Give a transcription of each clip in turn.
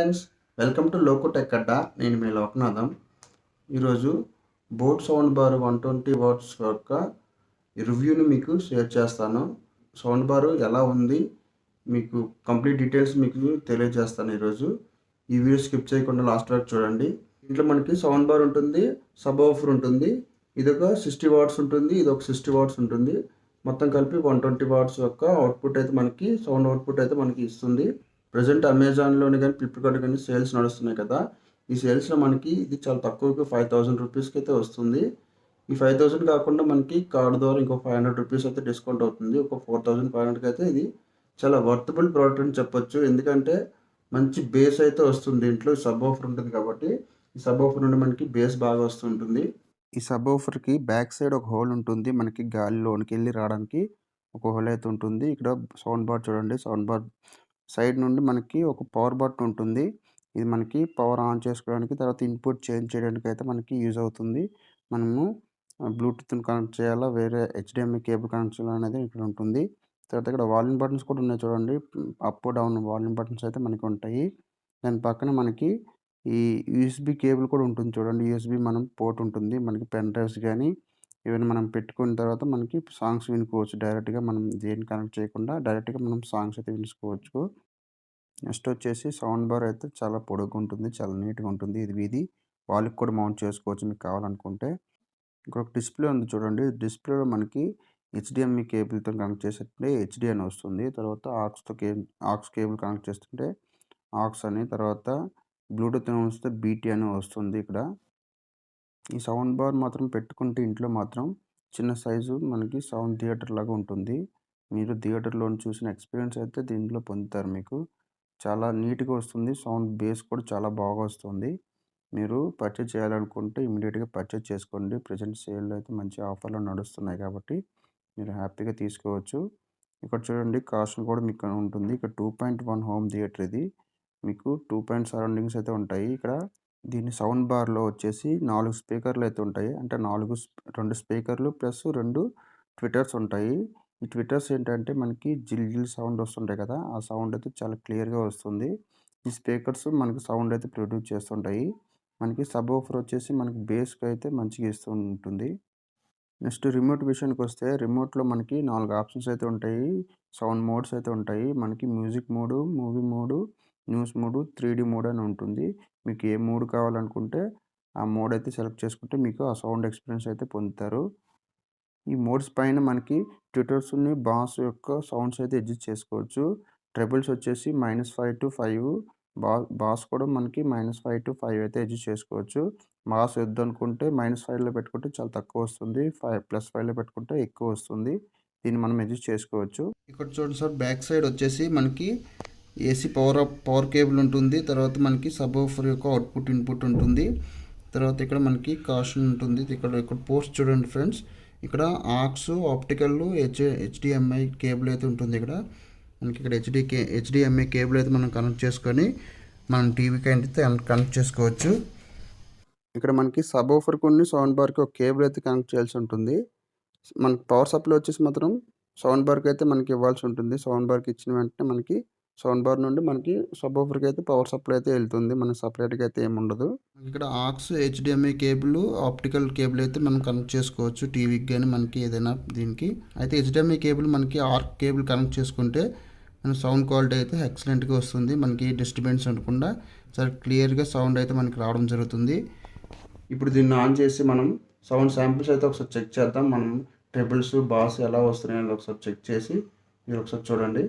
Friends, welcome to Loco Tech Adda. నేను మీ లోకనాథం. ఈరోజు బోట్ సౌండ్ బార్ 120 వాట్స్ యొక్క రివ్యూని మీకు షేర్ చేస్తాను. సౌండ్ బార్ ఎలా ఉంది మీకు కంప్లీట్ డీటెయిల్స్ మీకు తెలియజేస్తాను. ఈరోజు ఈ వీడియో స్కిప్ చేయకుండా లాస్ట్ వరకు చూడండి. ఇంట్లో మనకి సౌండ్ బార్ ఉంటుంది, సబ్ ఆఫర్ ఉంటుంది. ఇదొక 60 వాట్స్ ఉంటుంది, ఇదొక 60 వాట్స్ ఉంటుంది. మొత్తం కలిపి 120 వాట్స్ యొక్క అవుట్పుట్ అయితే మనకి సౌండ్ అవుట్పుట్ అయితే మనకి ఇస్తుంది. ప్రజెంట్ అమెజాన్లోని కానీ ఫ్లిప్కార్ట్ కానీ సేల్స్ నడుస్తున్నాయి కదా. ఈ సేల్స్లో మనకి ఇది చాలా తక్కువగా 5000 రూపీస్కి అయితే వస్తుంది. ఈ 5000 కాకుండా మనకి కార్డు ద్వారా ఇంకో 500 రూపీస్ అయితే డిస్కౌంట్ అవుతుంది. ఒక 4500కి అయితే ఇది చాలా వర్తబుల్ ప్రోడక్ట్ అని చెప్పొచ్చు. ఎందుకంటే మంచి బేస్ అయితే వస్తుంది. దీంట్లో సబ్ ఆఫర్ ఉంటుంది కాబట్టి ఈ సబ్ ఆఫర్ నుండి మనకి బేస్ బాగా వస్తుంటుంది. ఈ సబ్ ఆఫర్కి బ్యాక్ సైడ్ ఒక హోల్ ఉంటుంది. మనకి గాలిలోనికి వెళ్ళి రావడానికి ఒక హోల్ అయితే ఉంటుంది. ఇక్కడ సౌండ్ బార్ చూడండి. సౌండ్ బార్ సైడ్ నుండి మనకి ఒక పవర్ బటన్ ఉంటుంది. ఇది మనకి పవర్ ఆన్ చేసుకోవడానికి, తర్వాత ఇన్పుట్ చేంజ్ చేయడానికి అయితే మనకి యూజ్ అవుతుంది. మనము బ్లూటూత్ని కనెక్ట్ చేయాలా, వేరే హెచ్డిఎంఐ కేబుల్ కనెక్ట్ చేయాలనేది ఇక్కడ ఉంటుంది. తర్వాత ఇక్కడ వాల్యూమ్ బటన్స్ కూడా ఉన్నాయి చూడండి. అప్ డౌన్ వాల్యూమ్ బటన్స్ అయితే మనకి ఉంటాయి. దాని పక్కన మనకి ఈ యూఎస్బి కేబుల్ కూడా ఉంటుంది చూడండి. యూఎస్బి మనం పోర్ట్ ఉంటుంది. మనకి పెన్ డ్రైవ్స్ కానీ ఏమైనా మనం పెట్టుకున్న తర్వాత మనకి సాంగ్స్ వినుకోవచ్చు. డైరెక్ట్గా మనం దేన్ని కనెక్ట్ చేయకుండా డైరెక్ట్గా మనం సాంగ్స్ అయితే వినుకోవచ్చు. నెక్స్ట్ వచ్చేసి సౌండ్ బార్ అయితే చాలా పొడుగు ఉంటుంది, చాలా నీట్గా ఉంటుంది. ఇది వాల్కి కూడా మౌంట్ చేసుకోవచ్చు మీకు కావాలనుకుంటే. ఇంకొక డిస్ప్లే ఉంది చూడండి. డిస్ప్లేలో మనకి హెచ్డిఎంఐ కేబుల్తో కనెక్ట్ చేస్తుంటే హెచ్డి అని వస్తుంది. తర్వాత ఆక్స్ కేబుల్ కనెక్ట్ చేస్తుంటే ఆక్స్ అని, తర్వాత బ్లూటూత్ వస్తే బీటీ అని వస్తుంది. ఇక్కడ ఈ సౌండ్ బార్ మాత్రం పెట్టుకుంటే ఇంట్లో మాత్రం చిన్న సైజు మనకి సౌండ్ థియేటర్ లాగా ఉంటుంది. మీరు థియేటర్లో చూసిన ఎక్స్పీరియన్స్ అయితే దీంట్లో పొందుతారు. మీకు చాలా నీట్గా వస్తుంది. సౌండ్ బేస్ కూడా చాలా బాగా వస్తుంది. మీరు పర్చేజ్ చేయాలనుకుంటే ఇమీడియట్గా పర్చేజ్ చేసుకోండి. ప్రజెంట్ సేల్లో అయితే మంచి ఆఫర్లు నడుస్తున్నాయి కాబట్టి మీరు హ్యాపీగా తీసుకోవచ్చు. ఇక్కడ చూడండి కాస్ట్ కూడా మీకు ఉంటుంది. ఇక్కడ 2.1 హోమ్ థియేటర్. ఇది మీకు 2 సరౌండింగ్స్ అయితే ఉంటాయి. ఇక్కడ దీని సౌండ్ బార్లో వచ్చేసి 4 స్పీకర్లు అయితే ఉంటాయి. అంటే 2 స్పీకర్లు ప్లస్ 2 ట్విటర్స్ ఉంటాయి. ఈ ట్విటర్స్ ఏంటంటే మనకి జిల్ సౌండ్ వస్తుంటాయి కదా, ఆ సౌండ్ అయితే చాలా క్లియర్గా వస్తుంది. ఈ స్పీకర్స్ మనకి సౌండ్ అయితే ప్రొడ్యూస్ చేస్తుంటాయి. మనకి సబ్ ఆఫర్ వచ్చేసి మనకి బేస్కి అయితే మంచిగా ఇస్తూ ఉంటుంది. నెక్స్ట్ రిమోట్ విషయానికి వస్తే రిమోట్లో మనకి 4 ఆప్షన్స్ అయితే ఉంటాయి. సౌండ్ మోడ్స్ అయితే ఉంటాయి. మనకి music mode, movie mode, news mode, 3D mode అని ఉంటుంది. మీకు ఏ మోడ్ కావాలనుకుంటే ఆ మోడ్ అయితే సెలెక్ట్ చేసుకుంటే మీకు ఆ సౌండ్ ఎక్స్పీరియన్స్ అయితే పొందుతారు. ఈ మోడ్స్ పైన మనకి ట్విటర్స్ని బాస్ యొక్క సౌండ్స్ అయితే అడ్జస్ట్ చేసుకోవచ్చు. ట్రిబుల్స్ వచ్చేసి -5 to 5, బాస్ కూడా మనకి -5 to 5 అయితే అడ్జస్ట్ చేసుకోవచ్చు. బాస్ వద్దు అనుకుంటే -5లో పెట్టుకుంటే చాలా తక్కువ వస్తుంది. +5లో పెట్టుకుంటే ఎక్కువ వస్తుంది. దీన్ని మనం అడ్జస్ట్ చేసుకోవచ్చు. ఇక్కడ చూడండి సార్, బ్యాక్ సైడ్ వచ్చేసి మనకి ఏసీ పవర్ కేబుల్ ఉంటుంది. తర్వాత మనకి సబ్ ఆఫర్ యొక్క అవుట్పుట్ ఇన్పుట్ ఉంటుంది. తర్వాత ఇక్కడ మనకి కాషన్ ఉంటుంది. ఇక్కడ పోస్ట్ చూడండి ఫ్రెండ్స్. ఇక్కడ ఆక్స్, ఆప్టికల్, హెచ్డిఎంఐ కేబుల్ అయితే ఉంటుంది. ఇక్కడ మనకి ఇక్కడ హెచ్డిఎంఐ కేబుల్ అయితే మనం కనెక్ట్ చేసుకొని మనం టీవీకి అయితే కనెక్ట్ చేసుకోవచ్చు. ఇక్కడ మనకి సబ్ ఆఫర్ కొన్ని సౌండ్ బార్కి ఒక కేబుల్ అయితే కనెక్ట్ చేయాల్సి ఉంటుంది. మనకి పవర్ సప్లై వచ్చేసి మాత్రం సౌండ్ బార్కి అయితే మనకి ఇవ్వాల్సి ఉంటుంది. సౌండ్ బార్కి ఇచ్చిన వెంటనే మనకి సౌండ్ బార్ నుండి మనకి సబ్ ఆఫర్కి అయితే పవర్ సప్లై అయితే వెళ్తుంది. మనకి సపరేట్గా అయితే ఏమి ఉండదు. ఇక్కడ aux, HDMI cable, optical cable అయితే మనం కనెక్ట్ చేసుకోవచ్చు టీవీకి కానీ మనకి ఏదైనా దీనికి. అయితే హెచ్డిఎంఐ కేబుల్ మనకి ఆర్క్ కేబుల్ కనెక్ట్ చేసుకుంటే మన సౌండ్ క్వాలిటీ అయితే ఎక్సలెంట్గా వస్తుంది. మనకి డిస్టర్బెన్స్ ఉండకుండా చాలా క్లియర్గా సౌండ్ అయితే మనకి రావడం జరుగుతుంది. ఇప్పుడు దీన్ని ఆన్ చేసి మనం సౌండ్ శాంపిల్స్ అయితే ఒకసారి చెక్ చేద్దాం. మనం ట్రిబుల్స్, బాస్ ఎలా వస్తున్నాయని ఒకసారి చెక్ చేసి మీరు ఒకసారి చూడండి.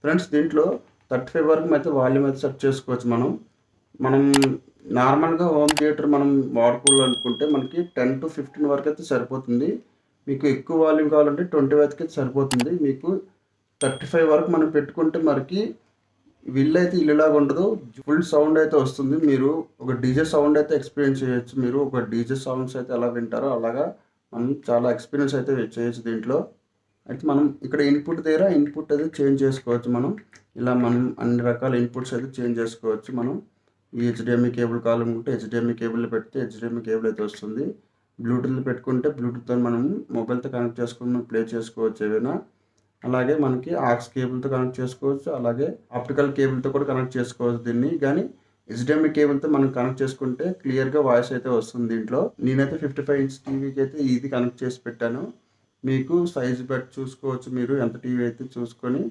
ఫ్రెండ్స్, దీంట్లో 35 వరకు అయితే వాల్యూమ్ అయితే సెట్ చేసుకోవచ్చు. మనం నార్మల్గా హోమ్ థియేటర్ మనం వాడుకోవాలనుకుంటే మనకి 10 to 15 వరకు అయితే సరిపోతుంది. మీకు ఎక్కువ వాల్యూమ్ కావాలంటే 20 వరకు సరిపోతుంది. మీకు 35 వరకు మనం పెట్టుకుంటే మనకి ఇల్లు అయితే ఇల్లులాగా ఉండదు. ఫుల్ సౌండ్ అయితే వస్తుంది. మీరు ఒక డీజే సౌండ్ అయితే ఎక్స్పీరియన్స్ చేయొచ్చు. మీరు ఒక డీజే సౌండ్స్ అయితే ఎలా వింటారో అలాగా మనం చాలా ఎక్స్పీరియన్స్ అయితే చేయొచ్చు దీంట్లో. అయితే మనం ఇక్కడ ఇన్పుట్ దగ్గర ఇన్పుట్ అయితే చేంజ్ చేసుకోవచ్చు. మనం ఇలా మనం అన్ని రకాల ఇన్పుట్స్ అయితే చేంజ్ చేసుకోవచ్చు. మనం ఈ హెచ్డిఎంఐ కేబుల్ కావాలనుకుంటే హెచ్డిఎంఐ కేబుల్ పెడితే హెచ్డిఎంఐ కేబుల్ అయితే వస్తుంది. బ్లూటూత్ పెట్టుకుంటే బ్లూటూత్తో మనం మొబైల్తో కనెక్ట్ చేసుకుని మనం ప్లే చేసుకోవచ్చు ఏదైనా. అలాగే మనకి ఆక్స్ కేబుల్తో కనెక్ట్ చేసుకోవచ్చు. అలాగే ఆప్టికల్ కేబుల్తో కూడా కనెక్ట్ చేసుకోవచ్చు దీన్ని. కానీ హెచ్డిఎంఐ కేబుల్తో మనం కనెక్ట్ చేసుకుంటే క్లియర్గా వాయిస్ అయితే వస్తుంది దీంట్లో. నేనైతే 55 ఇంచ్ టీవీకి అయితే ఇది కనెక్ట్ చేసి పెట్టాను. మీకు సైజ్ బట్టి చూసుకోవచ్చు. మీరు ఎంత టీవీ అయితే చూసుకొని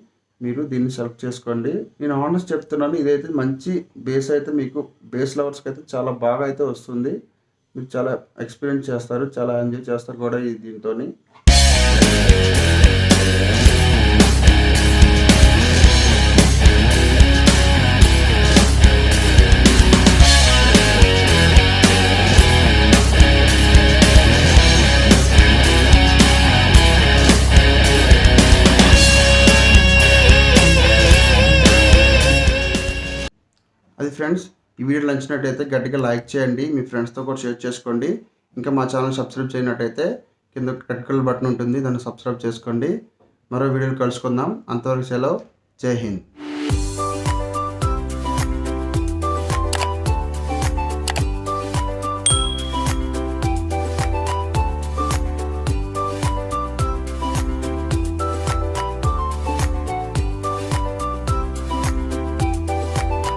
మీరు దీన్ని సెలెక్ట్ చేసుకోండి. నేను ఆనెస్ట్ చెప్తున్నాను, ఇదైతే మంచి బేస్ అయితే మీకు బేస్ లవర్స్కి అయితే చాలా బాగా అయితే వస్తుంది. మీరు చాలా ఎక్స్పీరియన్స్ చేస్తారు, చాలా ఎంజాయ్ చేస్తారు కూడా దీంతో. అది ఫ్రెండ్స్, ఈ వీడియో నచ్చినట్టయితే గట్టిగా లైక్ చేయండి, మీ ఫ్రెండ్స్తో కూడా షేర్ చేసుకోండి. ఇంకా మా ఛానల్ సబ్స్క్రైబ్ చేయనట్టయితే కింద రెడ్ కలర్ బటన్ ఉంటుంది, దాన్ని సబ్స్క్రైబ్ చేసుకోండి. మరో వీడియోలో కలుసుకుందాం. అంతవరకు సెలవు. జై హింద్.